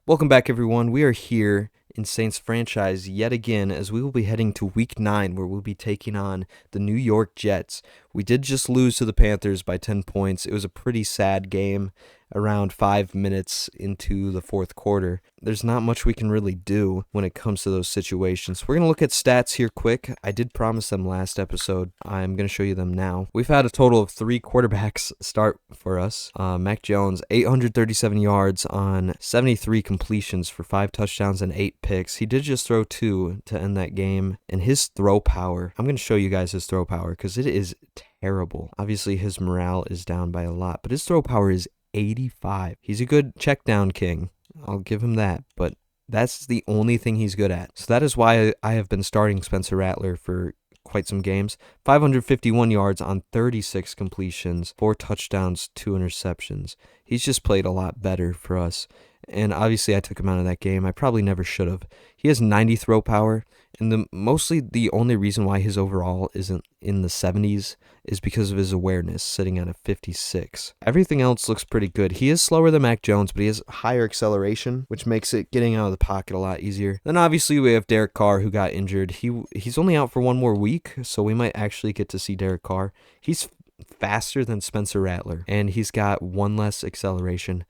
Welcome back, everyone. We are here in Saints franchise yet again as we will be heading to Week 9, where we'll be taking on the New York Jets. We did just lose to the Panthers by 10 points. It was a pretty sad game around 5 minutes into the fourth quarter. There's not much we can really do when it comes to those situations. We're going to look at stats here quick. I did promise them last episode. I'm going to show you them now. We've had a total of 3 quarterbacks start for us. Mac Jones, 837 yards on 73 completions for 5 touchdowns and 8 picks. He did just throw 2 to end that game. And his throw power, I'm going to show you guys his throw power because it is terrible. Obviously, his morale is down by a lot, but his throw power is 85. He's a good check down king. I'll give him that, but that's the only thing he's good at. So that is why I have been starting Spencer Rattler for quite some games. 551 yards on 36 completions, 4 touchdowns, 2 interceptions. He's just played a lot better for us. And obviously I took him out of that game. I probably never should have. He has 90 throw power, and mostly the only reason why his overall isn't in the 70s is because of his awareness, sitting at a 56. Everything else looks pretty good. He is slower than Mac Jones, but he has higher acceleration, which makes it getting out of the pocket a lot easier. Then obviously we have Derek Carr, who got injured. He's only out for one more week, so we might actually get to see Derek Carr. He's faster than Spencer Rattler, and he's got 1 less acceleration.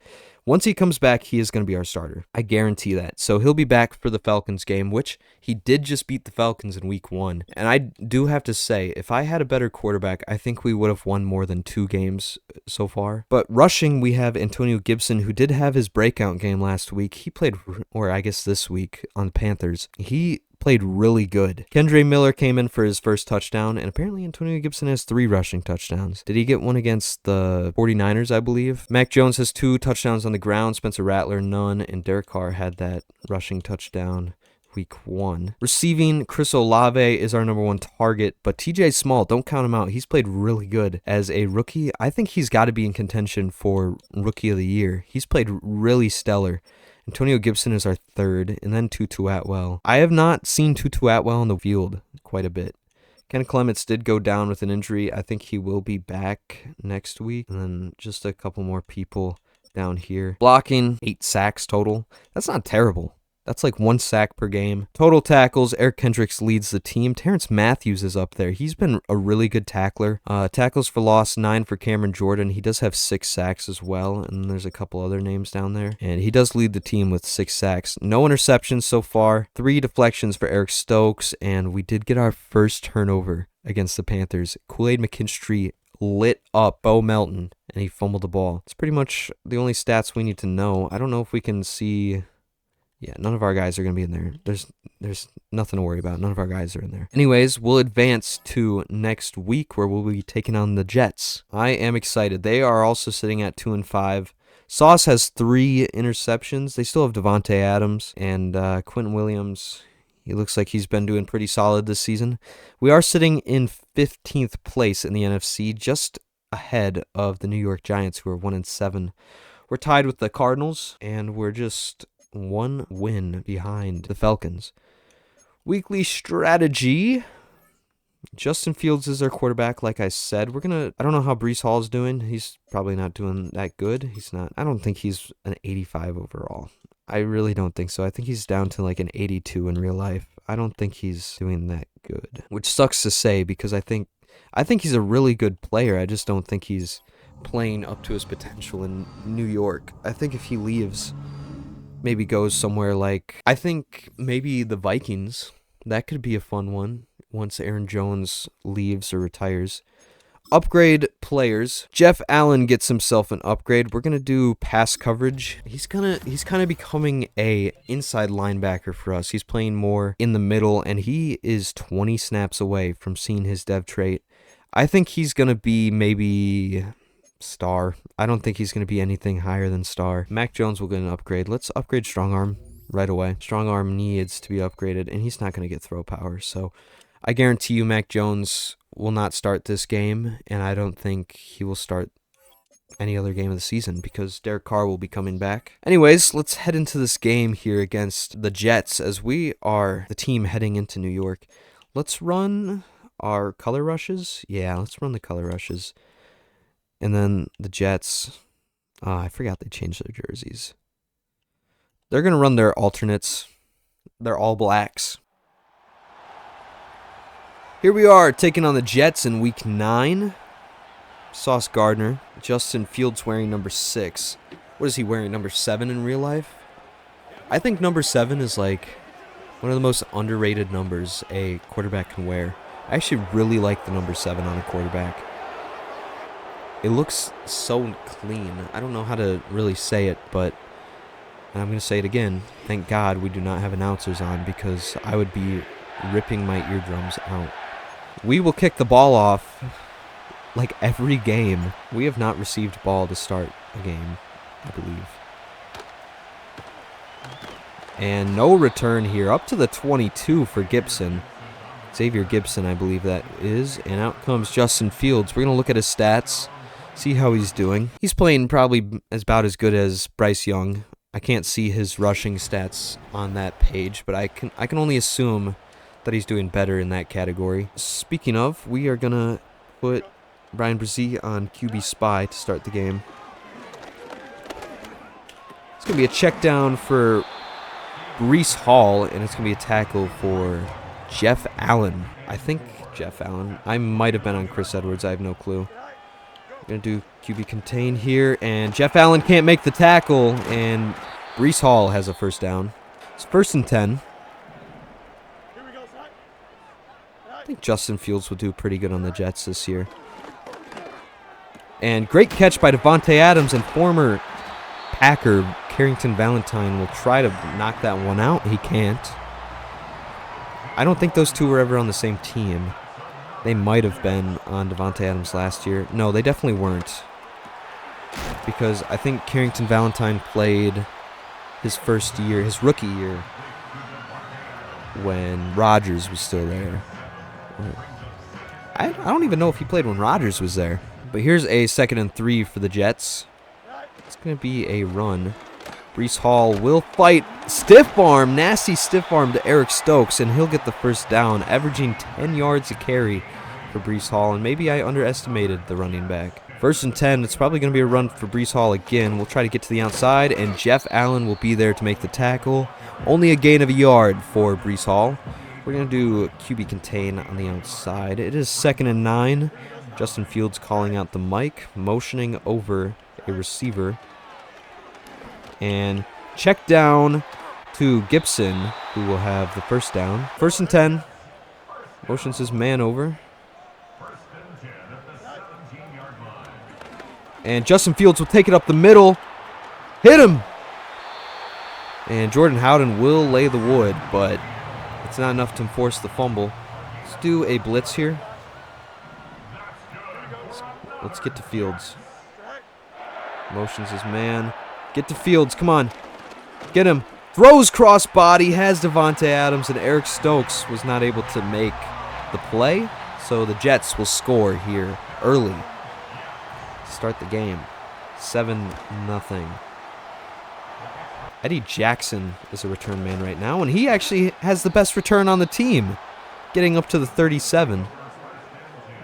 Once he comes back, he is going to be our starter. I guarantee that. So he'll be back for the Falcons game, which he did just beat the Falcons in week 1. And I do have to say, if I had a better quarterback, I think we would have won more than 2 games so far. But rushing, we have Antonio Gibson, who did have his breakout game last week. He played, or I guess this week, on the Panthers. He played really good. Kendre Miller came in for his first touchdown, and apparently Antonio Gibson has 3 rushing touchdowns. Did he get one against the 49ers, I believe? Mac Jones has 2 touchdowns on the ground, Spencer Rattler none, and Derek Carr had that rushing touchdown week 1. Receiving, Chris Olave is our number 1 target, but TJ Small, don't count him out. He's played really good as a rookie. I think he's got to be in contention for Rookie of the Year. He's played really stellar. Antonio Gibson is our 3rd, and then Tutu Atwell. I have not seen Tutu Atwell on the field quite a bit. Ken Clements did go down with an injury. I think he will be back next week. And then just a couple more people down here. Blocking, 8 sacks total. That's not terrible. That's like 1 sack per game. Total tackles, Eric Kendricks leads the team. Terrence Matthews is up there. He's been a really good tackler. Tackles for loss, 9 for Cameron Jordan. He does have 6 sacks as well, and there's a couple other names down there. And he does lead the team with 6 sacks. No interceptions so far. 3 deflections for Eric Stokes, and we did get our first turnover against the Panthers. Kool-Aid McKinstry lit up Bo Melton, and he fumbled the ball. It's pretty much the only stats we need to know. I don't know if we can see... Yeah, none of our guys are going to be in there. There's nothing to worry about. None of our guys are in there. Anyways, we'll advance to next week where we'll be taking on the Jets. I am excited. They are also sitting at 2-5. Sauce has 3 interceptions. They still have Devontae Adams and Quentin Williams. He looks like he's been doing pretty solid this season. We are sitting in 15th place in the NFC, just ahead of the New York Giants, who are 1-7. We're tied with the Cardinals, and we're just 1 win behind the Falcons. Weekly strategy. Justin Fields is our quarterback, like I said. I don't know how Breece Hall is doing. He's probably not doing that good. I don't think he's an 85 overall. I really don't think so. I think he's down to like an 82 in real life. I don't think he's doing that good, which sucks to say because I think he's a really good player. I just don't think he's playing up to his potential in New York. I think if he leaves, maybe goes somewhere like, I think maybe the Vikings. That could be a fun one once Aaron Jones leaves or retires. Upgrade players. Jeff Allen gets himself an upgrade. We're going to do pass coverage. He's kind of becoming a inside linebacker for us. He's playing more in the middle, and he is 20 snaps away from seeing his dev trait. I think he's going to be maybe star. I don't think he's going to be anything higher than star. Mac Jones will get an upgrade. Let's upgrade strong arm right away. Strong arm needs to be upgraded, and he's not going to get throw power. So I guarantee you Mac Jones will not start this game, and I don't think he will start any other game of the season because Derek Carr will be coming back. Anyways, let's head into this game here against the Jets as we are the team heading into New York. Let's run our color rushes. Yeah, let's run the color rushes. And then the Jets, I forgot they changed their jerseys. They're going to run their alternates. They're all blacks. Here we are taking on the Jets in week 9. Sauce Gardner. Justin Fields wearing number 6. What is he wearing, number 7 in real life? I think number 7 is like one of the most underrated numbers a quarterback can wear. I actually really like the number 7 on a quarterback. It looks so clean. I don't know how to really say it, but I'm going to say it again. Thank God we do not have announcers on, because I would be ripping my eardrums out. We will kick the ball off like every game. We have not received ball to start a game, I believe. And no return here. Up to the 22 for Gibson. Xavier Gibson, I believe that is. And out comes Justin Fields. We're going to look at his stats, see how he's doing. He's playing probably about as good as Bryce Young. I can't see his rushing stats on that page, but I can only assume that he's doing better in that category. Speaking of, we are going to put Brian Brzee on QB Spy to start the game. It's going to be a check down for Breece Hall, and it's going to be a tackle for Jeff Allen. I think Jeff Allen. I might have been on Chris Edwards. I have no clue. Going to do QB contain here, and Jeff Allen can't make the tackle, and Breece Hall has a first down. It's 1st and 10. I think Justin Fields will do pretty good on the Jets this year. And great catch by Davante Adams, and former Packer Carrington Valentine will try to knock that one out. He can't. I don't think those two were ever on the same team. They might have been on Davante Adams last year. No, they definitely weren't. Because I think Carrington Valentine played his first year, his rookie year, when Rodgers was still there. I don't even know if he played when Rodgers was there. But here's a 2nd and 3 for the Jets. It's going to be a run. Breece Hall will fight. Stiff arm, nasty stiff arm to Eric Stokes, and he'll get the first down, averaging 10 yards a carry for Breece Hall, and maybe I underestimated the running back. 1st and 10, it's probably going to be a run for Breece Hall again. We'll try to get to the outside, and Jeff Allen will be there to make the tackle. Only a gain of a yard for Breece Hall. We're going to do QB contain on the outside. It is 2nd and 9. Justin Fields calling out the mic, motioning over a receiver. And check down to Gibson, who will have the first down. 1st and 10. Motions his man over. And Justin Fields will take it up the middle. Hit him! And Jordan Howden will lay the wood, but it's not enough to force the fumble. Let's do a blitz here. Let's get to Fields. Motions his man. Get to Fields, come on. Get him. Throws crossbody, has Davante Adams, and Eric Stokes was not able to make the play. So the Jets will score here early to start the game. 7-0. Eddie Jackson is a return man right now, and he actually has the best return on the team, getting up to the 37.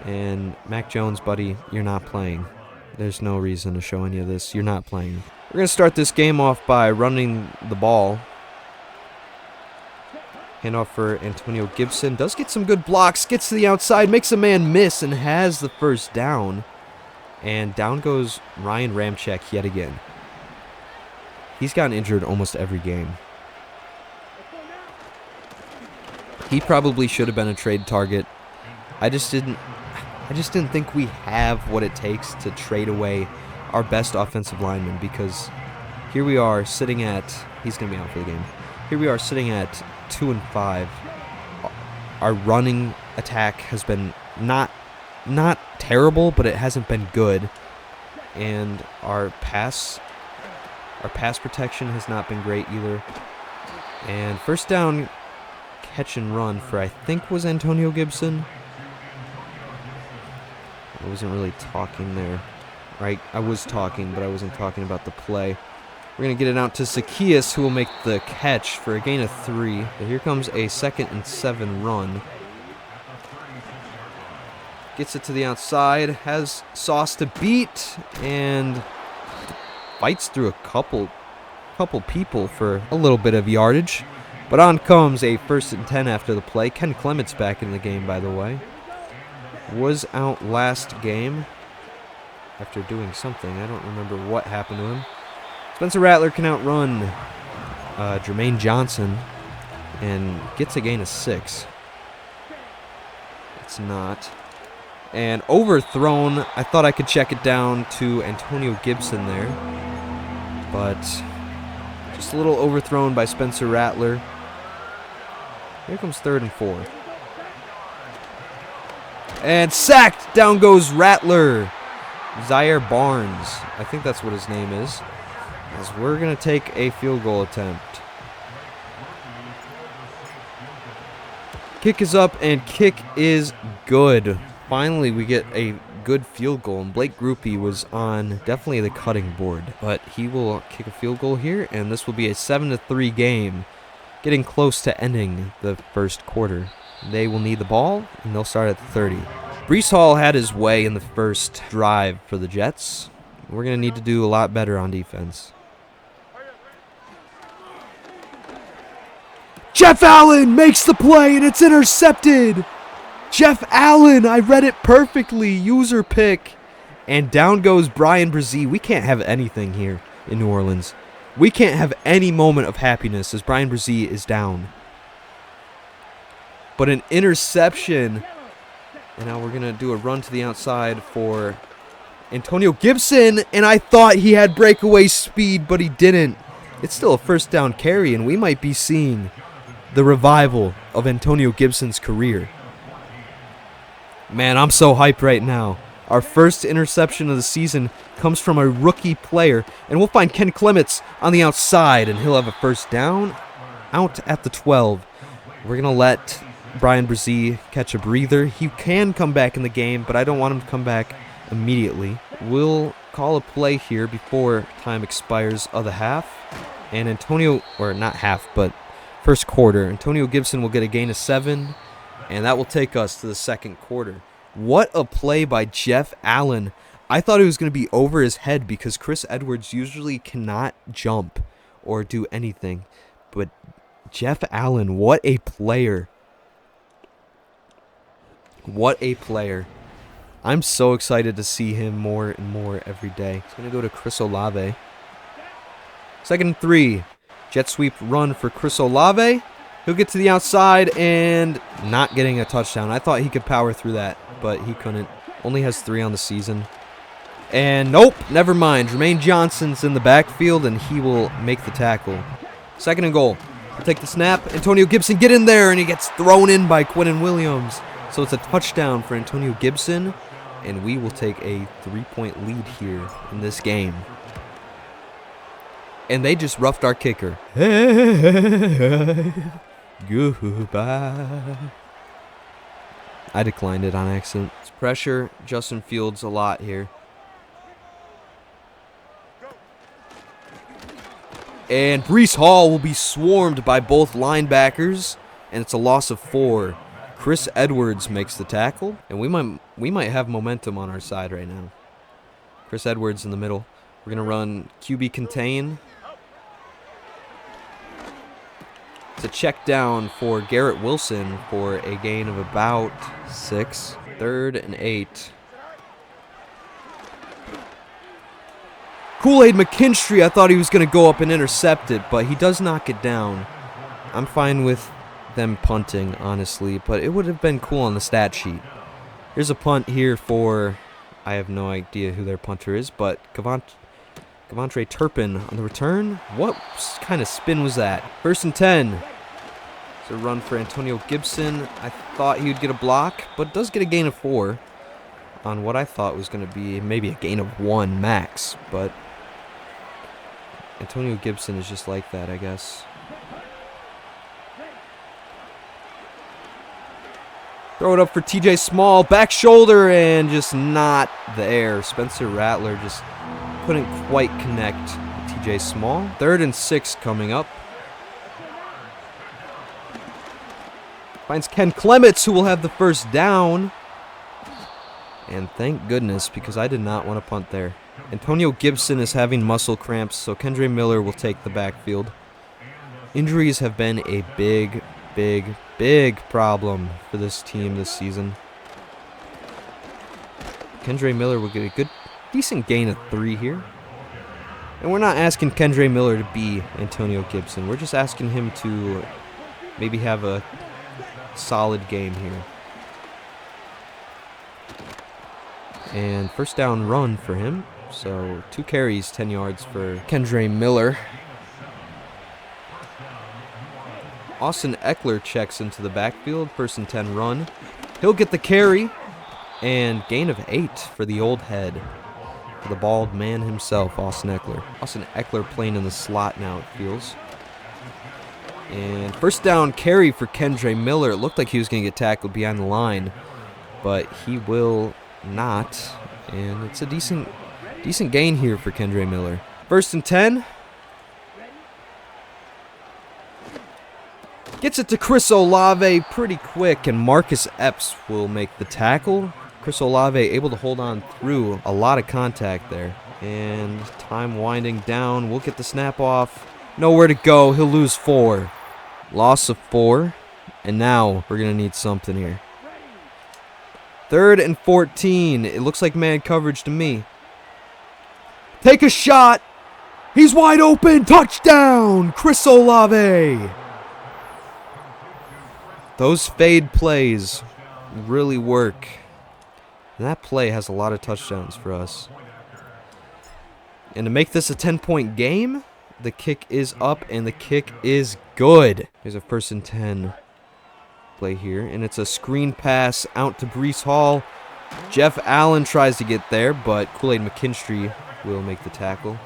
And Mac Jones, buddy, you're not playing. There's no reason to show any of this. You're not playing. We're going to start this game off by running the ball. Handoff for Antonio Gibson. Does get some good blocks. Gets to the outside. Makes a man miss and has the first down. And down goes Ryan Ramczyk yet again. He's gotten injured almost every game. He probably should have been a trade target. I just didn't think we have what it takes to trade away our best offensive lineman, because here we are sitting at, he's going to be out for the game. Here we are sitting at 2-5. Our running attack has been not terrible, but it hasn't been good. And our pass protection has not been great either. And first down catch and run for, I think, was Antonio Gibson. I wasn't really talking there. Right, I was talking, but I wasn't talking about the play. We're going to get it out to Zacchaeus, who will make the catch for a gain of 3. But here comes a 2nd and 7 run. Gets it to the outside, has Sauce to beat, and fights through a couple couple people for a little bit of yardage. But on comes a 1st and 10 after the play. Ken Clement's back in the game, by the way. Was out last game after doing something. I don't remember what happened to him. Spencer Rattler can outrun Jermaine Johnson and gets a gain of 6. It's not. And overthrown. I thought I could check it down to Antonio Gibson there. But just a little overthrown by Spencer Rattler. Here comes 3rd and 4. And sacked. Down goes Rattler. Zaire Barnes. I think that's what his name is. As we're going to take a field goal attempt. Kick is up and kick is good. Finally, we get a good field goal. And Blake Groupie was on definitely the cutting board. But he will kick a field goal here. And this will be a 7-3 game. Getting close to ending the first quarter. They will need the ball, and they'll start at the 30. Breece Hall had his way in the first drive for the Jets. We're going to need to do a lot better on defense. Jeff Allen makes the play, and it's intercepted. Jeff Allen, I read it perfectly. User pick. And down goes Brian Brzee. We can't have anything here in New Orleans. We can't have any moment of happiness as Brian Brzee is down. But an interception. And now we're going to do a run to the outside for Antonio Gibson. And I thought he had breakaway speed, but he didn't. It's still a 1st down carry, and we might be seeing the revival of Antonio Gibson's career. Man, I'm so hyped right now. Our first interception of the season comes from a rookie player. And we'll find Ken Clements on the outside, and he'll have a 1st down out at the 12. We're going to let Brian Brzee catch a breather. He can come back in the game, but I don't want him to come back immediately. We'll call a play here before time expires of the half. And Antonio, or not half, but first quarter, Antonio Gibson will get a gain of 7. And that will take us to the second quarter. What a play by Jeff Allen. I thought it was going to be over his head because Chris Edwards usually cannot jump or do anything. But Jeff Allen, what a player. What a player. I'm so excited to see him more and more every day. It's going to go to Chris Olave. 2nd and 3. Jet sweep run for Chris Olave. He'll get to the outside and not getting a touchdown. I thought he could power through that, but he couldn't. Only has 3 on the season. And nope, never mind. Jermaine Johnson's in the backfield, and he will make the tackle. 2nd and goal. He'll take the snap. Antonio Gibson, get in there, and he gets thrown in by Quinnen Williams. So it's a touchdown for Antonio Gibson, and we will take a 3-point lead here in this game. And they just roughed our kicker. Goodbye. I declined it on accident. It's pressure Justin Fields a lot here. And Breece Hall will be swarmed by both linebackers, and it's a loss of 4. Chris Edwards makes the tackle, and we might have momentum on our side right now. Chris Edwards in the middle. We're going to run QB contain. It's a check down for Garrett Wilson for a gain of about 6. 3rd and 8. Kool-Aid McKinstry, I thought he was going to go up and intercept it, but he does knock it down. I'm fine with them punting, honestly, but it would have been cool on the stat sheet. Here's a punt here for, I have no idea who their punter is, but Kevontre Turpin on the return. What kind of spin was that? 1st and 10. It's a run for Antonio Gibson. I thought he would get a block, but does get a gain of 4 on what I thought was going to be maybe a gain of 1 max, but Antonio Gibson is just like that, I guess. Throw it up for TJ Small, back shoulder, and just not there. Spencer Rattler just couldn't quite connect with TJ Small. 3rd and 6 coming up. Finds Ken Clements, who will have the 1st down. And thank goodness, because I did not want to punt there. Antonio Gibson is having muscle cramps, so Kendre Miller will take the backfield. Injuries have been a big problem for this team this season. Kendre Miller will get a decent gain of 3 here. And we're not asking Kendre Miller to be Antonio Gibson. We're just asking him to maybe have a solid game here. And first down run for him. So 2 carries, 10 yards for Kendre Miller. Austin Eckler checks into the backfield. 1st and 10 run. He'll get the carry. And gain of 8 for the old head. For the bald man himself, Austin Eckler. Austin Eckler playing in the slot now, it feels. And first down carry for Kendre Miller. It looked like he was going to get tackled behind the line. But he will not. And it's a decent gain here for Kendre Miller. 1st and 10. Gets it to Chris Olave pretty quick, and Marcus Epps will make the tackle. Chris Olave able to hold on through a lot of contact there. And time winding down. We'll get the snap off. Nowhere to go. He'll lose 4. Loss of 4. And now we're going to need something here. 3rd and 14. It looks like man coverage to me. Take a shot. He's wide open. Touchdown. Chris Olave. Those fade plays really work. And that play has a lot of touchdowns for us. And to make this a 10-point game, the kick is up and the kick is good. Here's a 1st and 10 play here. And it's a screen pass out to Breece Hall. Jeff Allen tries to get there, but Kool-Aid McKinstry will make the tackle.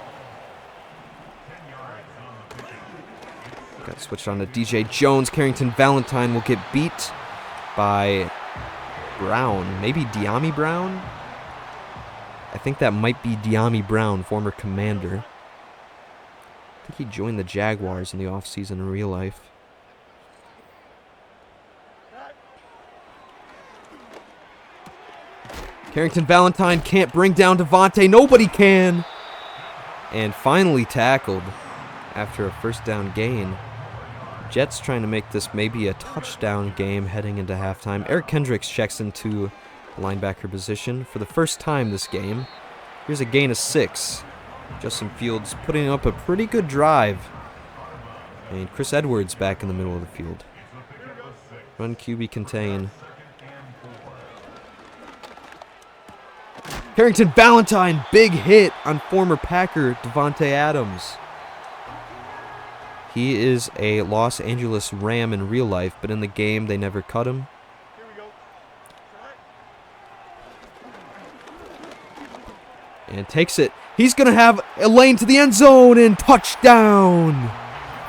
Got switched on to DJ Jones. Carrington Valentine will get beat by Brown. Maybe De'Ami Brown? I think that might be De'Ami Brown, former Commander. I think he joined the Jaguars in the offseason in real life. Carrington Valentine can't bring down Devontae. Nobody can. And finally tackled after a first down gain. Jets trying to make this maybe a touchdown game heading into halftime. Eric Kendricks checks into linebacker position for the first time this game. Here's a gain of 6. Justin Fields putting up a pretty good drive. And Chris Edwards back in the middle of the field. Run QB contain. Carrington Valentine, big hit on former Packer Devontae Adams. He is a Los Angeles Ram in real life, but in the game they never cut him. And takes it. He's going to have a lane to the end zone and touchdown.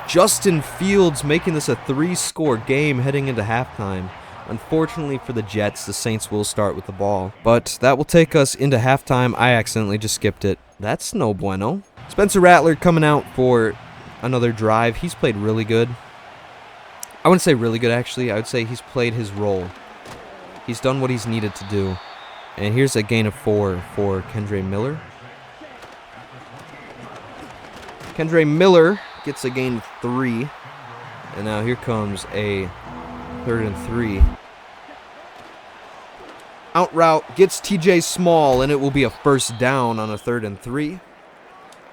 Justin Fields making this a 3-score game heading into halftime. Unfortunately for the Jets, the Saints will start with the ball. But that will take us into halftime. I accidentally just skipped it. That's no bueno. Spencer Rattler coming out for another drive. He's played really good. I wouldn't say really good, actually. I would say he's played his role. He's done what he's needed to do. And here's a gain of 4 for Kendre Miller. Kendre Miller gets a gain of 3. And now here comes a 3rd and 3. Out route gets TJ Small, and it will be a first down on a 3rd and 3.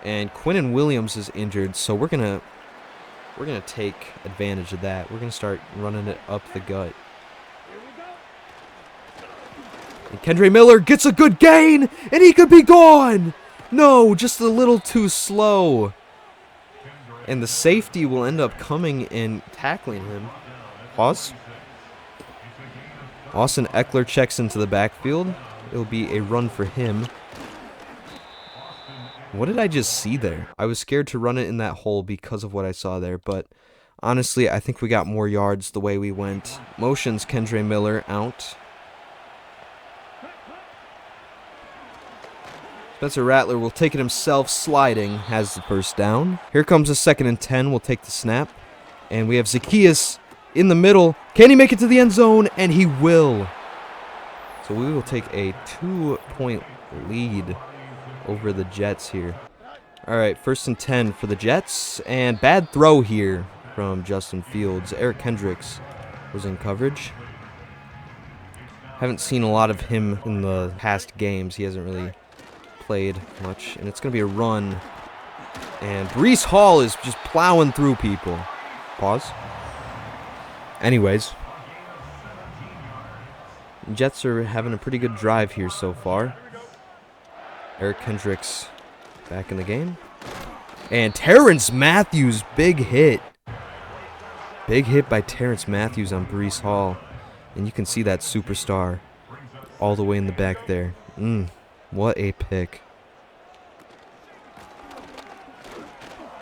And Quinnen Williams is injured, so we're gonna take advantage of that. We're gonna start running it up the gut. And Kendre Miller gets a good gain, and he could be gone. No, just a little too slow. And the safety will end up coming and tackling him. Pause. Austin Eckler checks into the backfield. It'll be a run for him. What did I just see there? I was scared to run it in that hole because of what I saw there, but honestly, I think we got more yards the way we went. Motions Kendre Miller out. Spencer Rattler will take it himself, sliding, has the first down. Here comes a 2nd and 10, we'll take the snap. And we have Zacchaeus in the middle. Can he make it to the end zone? And he will. So we will take a 2-point lead over the Jets here. All right, 1st and 10 for the Jets, and bad throw here from Justin Fields. Eric Kendricks was in coverage. Haven't seen a lot of him in the past games. He hasn't really played much, and it's going to be a run. And Breece Hall is just plowing through people. Pause. Anyways, Jets are having a pretty good drive here so far. Eric Kendricks back in the game. And Terrence Matthews, big hit. Big hit by Terrence Matthews on Breece Hall. And you can see that superstar all the way in the back there. What a pick.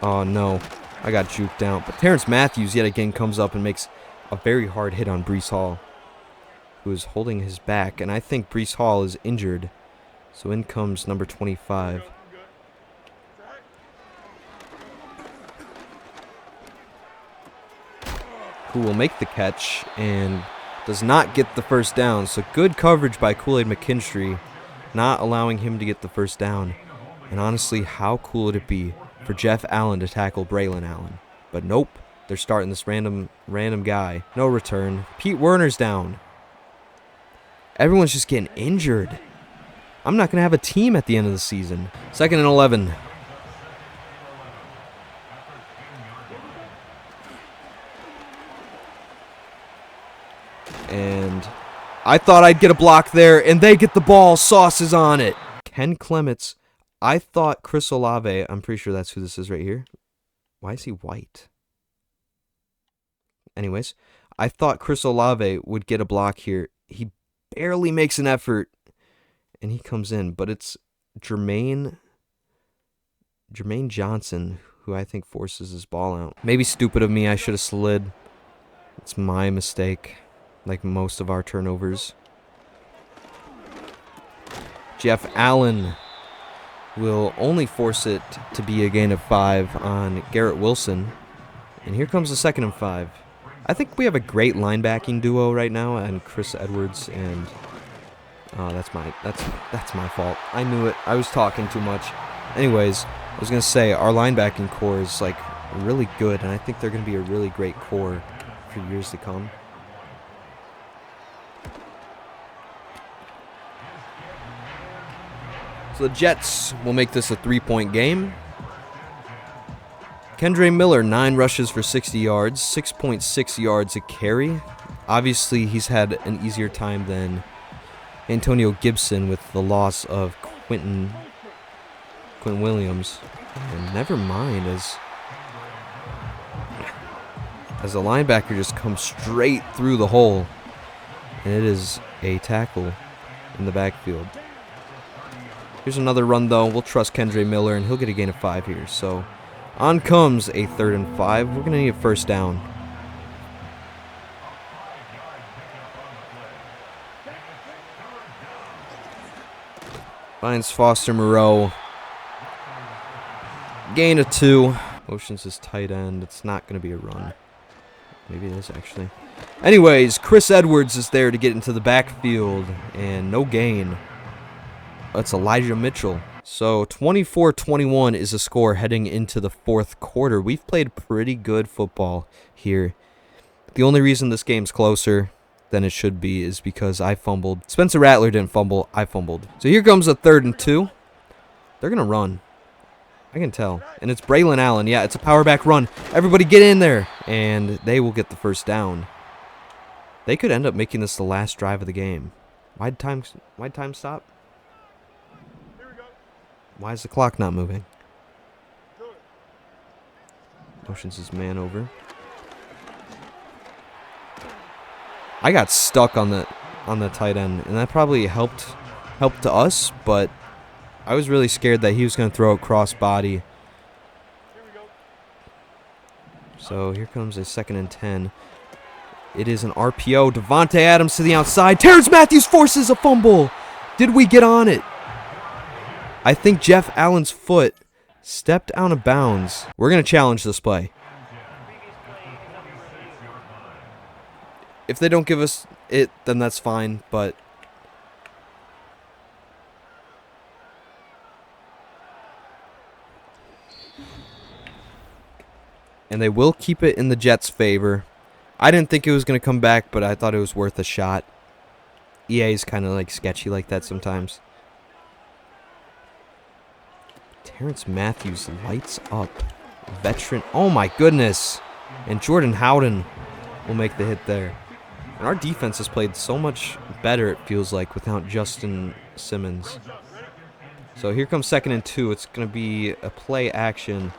Oh, no. I got juked out. But Terrence Matthews yet again comes up and makes a very hard hit on Breece Hall, who is holding his back. And I think Breece Hall is injured. So in comes number 25. Who will make the catch and does not get the first down. So good coverage by Kool-Aid McKinstry, not allowing him to get the first down. And honestly, how cool would it be for Jeff Allen to tackle Braylon Allen? But nope, they're starting this random guy. No return. Pete Werner's down. Everyone's just getting injured. I'm not going to have a team at the end of the season. 2nd and 11. And I thought I'd get a block there, and they get the ball. Sauce is on it. Ken Clements. I thought Chris Olave, I'm pretty sure that's who this is right here. Why is he white? Anyways, I thought Chris Olave would get a block here. He barely makes an effort, and he comes in. But it's Jermaine Johnson who I think forces his ball out. Maybe stupid of me. I should have slid. It's my mistake, like most of our turnovers. Jeff Allen will only force it to be a gain of 5 on Garrett Wilson. And here comes the 2nd and 5. I think we have a great linebacking duo right now, and Chris Edwards and that's my fault. I knew it. I was talking too much. Anyways, I was gonna say our linebacking core is like really good, and I think they're gonna be a really great core for years to come. So the Jets will make this a 3-point game. Kendre Miller, 9 rushes for 60 yards, 6.6 yards a carry. Obviously, he's had an easier time than Antonio Gibson with the loss of Quentin Williams. And never mind, as the linebacker just comes straight through the hole. And it is a tackle in the backfield. Here's another run, though. We'll trust Kendre Miller, and he'll get a gain of 5 here. So on comes a 3rd and 5. We're going to need a first down. Finds Foster Moreau. Gain of 2. Motions his tight end. It's not going to be a run. Maybe it is, actually. Anyways, Chris Edwards is there to get into the backfield, and no gain. That's Elijah Mitchell. So 24-21 is the score heading into the 4th quarter. We've played pretty good football here. The only reason this game's closer than it should be is because I fumbled. Spencer Rattler didn't fumble. I fumbled. So here comes a 3rd and 2. They're going to run. I can tell. And it's Braylon Allen. Yeah, it's a power back run. Everybody get in there. And they will get the first down. They could end up making this the last drive of the game. Why'd time stop? Why is the clock not moving? Motions his man over. I got stuck on the tight end, and that probably helped to us, but I was really scared that he was going to throw a cross body. So here comes a 2nd and 10. It is an RPO. Devontae Adams to the outside. Terrence Matthews forces a fumble. Did we get on it? I think Jeff Allen's foot stepped out of bounds. We're going to challenge this play. If they don't give us it, then that's fine, but And they will keep it in the Jets' favor. I didn't think it was going to come back, but I thought it was worth a shot. EA is kind of like sketchy like that sometimes. Terrence Matthews lights up. Veteran. Oh my goodness. And Jordan Howden will make the hit there. And our defense has played so much better, it feels like, without Justin Simmons. So here comes 2nd and 2. It's going to be a play action.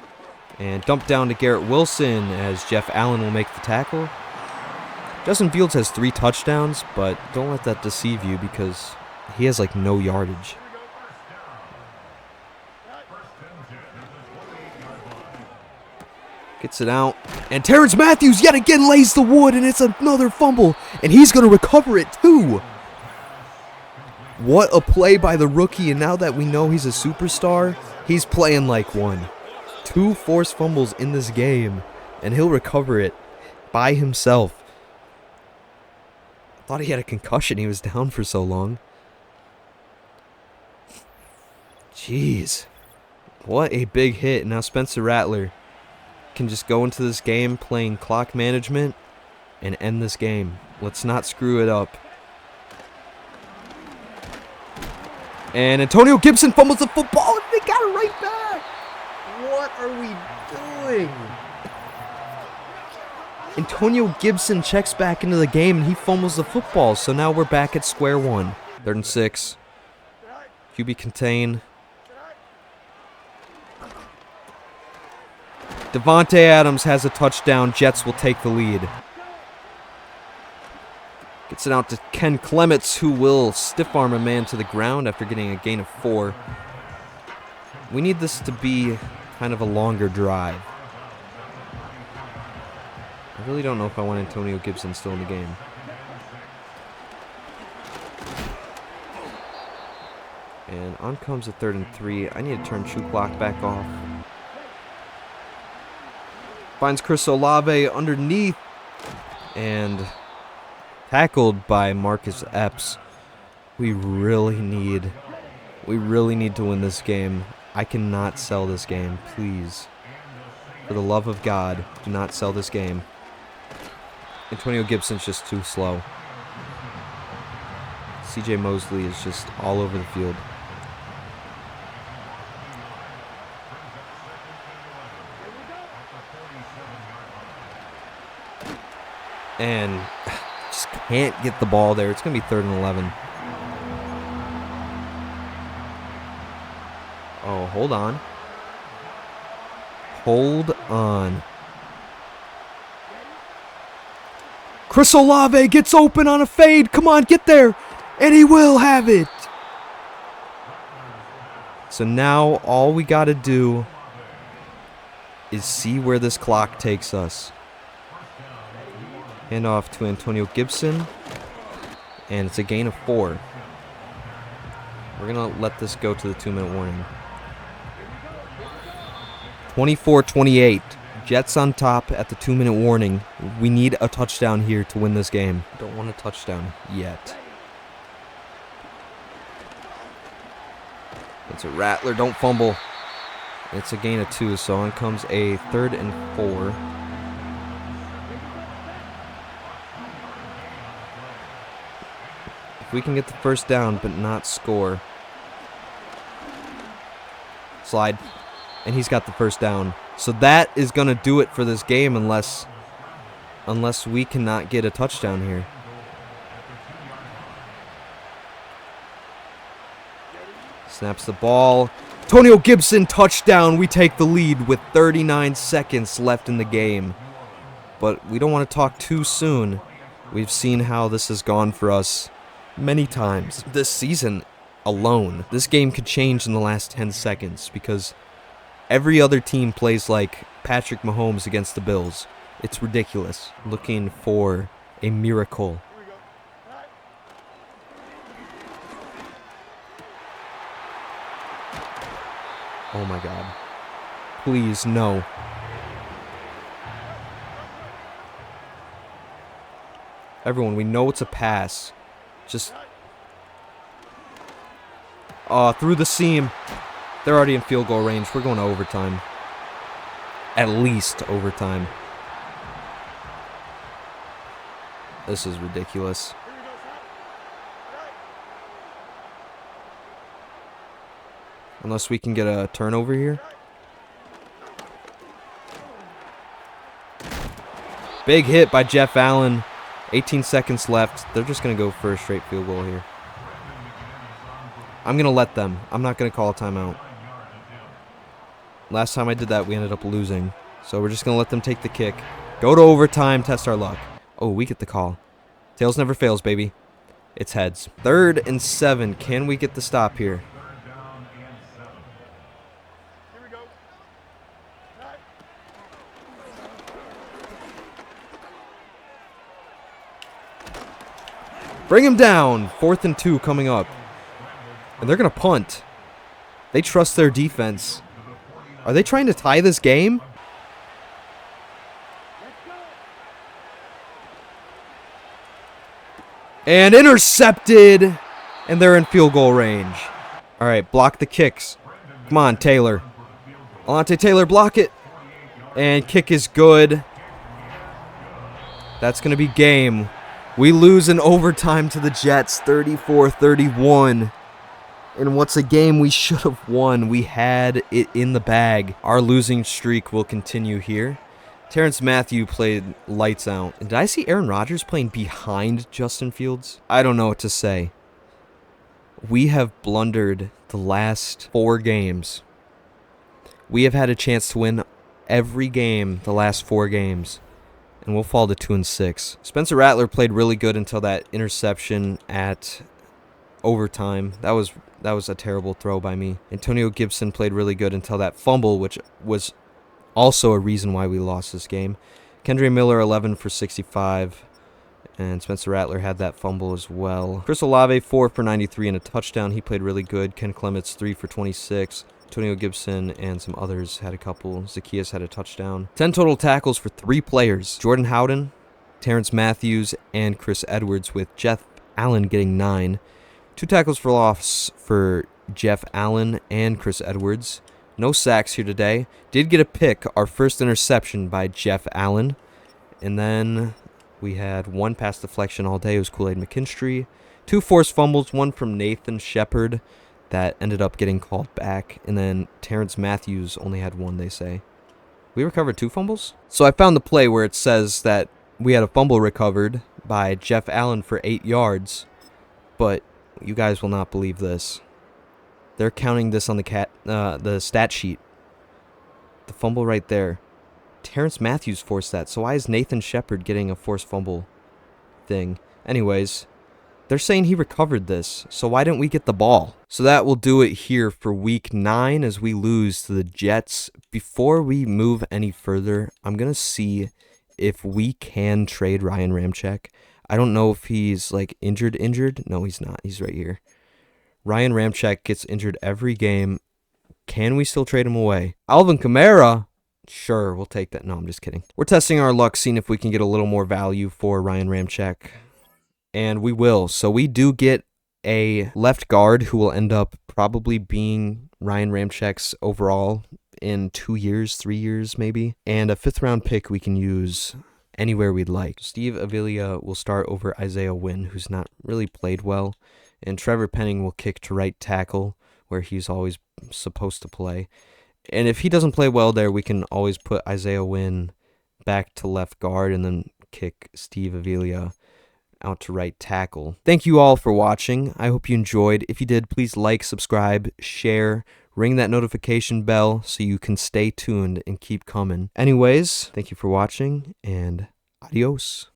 And dump down to Garrett Wilson as Jeff Allen will make the tackle. Justin Fields has 3 touchdowns, but don't let that deceive you because he has like no yardage. Gets it out. And Terrence Matthews yet again lays the wood, and it's another fumble. And he's going to recover it too. What a play by the rookie, and now that we know he's a superstar, he's playing like one. 2 forced fumbles in this game, and he'll recover it by himself. I thought he had a concussion. He was down for so long. Jeez. What a big hit. Now Spencer Rattler can just go into this game playing clock management and end this game. Let's not screw it up. And Antonio Gibson fumbles the football, and they got it right back. What are we doing? Antonio Gibson checks back into the game, and he fumbles the football. So now we're back at square one. 3rd and 6. QB contain. Devontae Adams has a touchdown. Jets will take the lead. Gets it out to Ken Clements, who will stiff arm a man to the ground after getting a gain of 4. We need this to be kind of a longer drive. I really don't know if I want Antonio Gibson still in the game. And on comes a 3rd and 3. I need to turn shoot clock back off. Finds Chris Olave underneath. And tackled by Marcus Epps. We really need to win this game. I cannot sell this game, please. For the love of God, do not sell this game. Antonio Gibson's just too slow. CJ Mosley is just all over the field. And just can't get the ball there. It's going to be 3rd and 11. Oh, hold on. Hold on. Chris Olave gets open on a fade. Come on, get there. And he will have it. So now all we got to do is see where this clock takes us. Hand off to Antonio Gibson. And it's a gain of 4. We're going to let this go to the 2-minute warning. 24-28. Jets on top at the 2-minute warning. We need a touchdown here to win this game. Don't want a touchdown yet. It's a Rattler. Don't fumble. It's a gain of 2, so on comes a 3rd and 4. If we can get the first down but not score. Slide. And he's got the first down. So that is going to do it for this game unless we cannot get a touchdown here. Snaps the ball. Antonio Gibson, touchdown. We take the lead with 39 seconds left in the game. But we don't want to talk too soon. We've seen how this has gone for us many times this season alone. This game could change in the last 10 seconds because every other team plays like Patrick Mahomes against the Bills. It's ridiculous. Looking for a miracle. Oh my God. Please, no. Everyone, we know it's a pass. Just through the seam. They're already in field goal range. We're going to overtime. at least overtime. This is ridiculous. Unless we can get a turnover here. Big hit by Jeff Allen. 18 seconds left. They're just going to go for a straight field goal here. I'm going to let them. I'm not going to call a timeout. Last time I did that, we ended up losing. So we're just going to let them take the kick. Go to overtime, test our luck. Oh, we get the call. Tails never fails, baby. It's heads. 3rd and 7. Can we get the stop here? Bring him down. 4th and 2 coming up. And they're going to punt. They trust their defense. Are they trying to tie this game? And intercepted. And they're in field goal range. All right, block the kicks. Come on, Taylor. Alontae Taylor, block it. And kick is good. That's going to be game. We lose in overtime to the Jets, 34-31. In what's a game we should have won. We had it in the bag. Our losing streak will continue here. Terrence Matthews played lights out. And did I see Aaron Rodgers playing behind Justin Fields? I don't know what to say. We have blundered the last 4 games. We have had a chance to win every game the last 4 games. And we'll fall to 2-6. Spencer Rattler played really good until that interception at overtime. That was a terrible throw by me. Antonio Gibson played really good until that fumble, which was also a reason why we lost this game. Kendre Miller 11 for 65. And Spencer Rattler had that fumble as well. Chris Olave 4 for 93 and a touchdown. He played really good. Ken Clements 3 for 26. Antonio Gibson and some others had a couple. Zacchaeus had a touchdown. 10 total tackles for 3 players. Jordan Howden, Terrence Matthews, and Chris Edwards, with Jeff Allen getting 9. 2 tackles for loss for Jeff Allen and Chris Edwards. No sacks here today. Did get a pick, our first interception by Jeff Allen. And then we had 1 pass deflection all day. It was Kool-Aid McKinstry. 2 forced fumbles, 1 from Nathan Shepard. That ended up getting called back. And then Terrence Matthews only had 1, they say. We recovered 2 fumbles? So I found the play where it says that we had a fumble recovered by Jeff Allen for 8 yards. But you guys will not believe this. They're counting this on the stat sheet. The fumble right there. Terrence Matthews forced that. So why is Nathan Shepard getting a forced fumble thing? Anyways, they're saying he recovered this, so why didn't we get the ball? So that will do it here for week 9 as we lose to the Jets. Before we move any further, I'm going to see if we can trade Ryan Ramczyk. I don't know if he's like injured. No, he's not. He's right here. Ryan Ramczyk gets injured every game. Can we still trade him away? Alvin Kamara? Sure, we'll take that. No, I'm just kidding. We're testing our luck, seeing if we can get a little more value for Ryan Ramczyk. And we will. So we do get a left guard who will end up probably being Ryan Ramczyk's overall in 2 years, 3 years maybe. And a 5th round pick we can use anywhere we'd like. Steve Avila will start over Isaiah Wynn, who's not really played well. And Trevor Penning will kick to right tackle, where he's always supposed to play. And if he doesn't play well there, we can always put Isaiah Wynn back to left guard and then kick Steve Avila out to right tackle. Thank you all for watching. I hope you enjoyed. If you did, please like, subscribe, share, ring that notification bell so you can stay tuned and keep coming. Anyways, thank you for watching, and adios.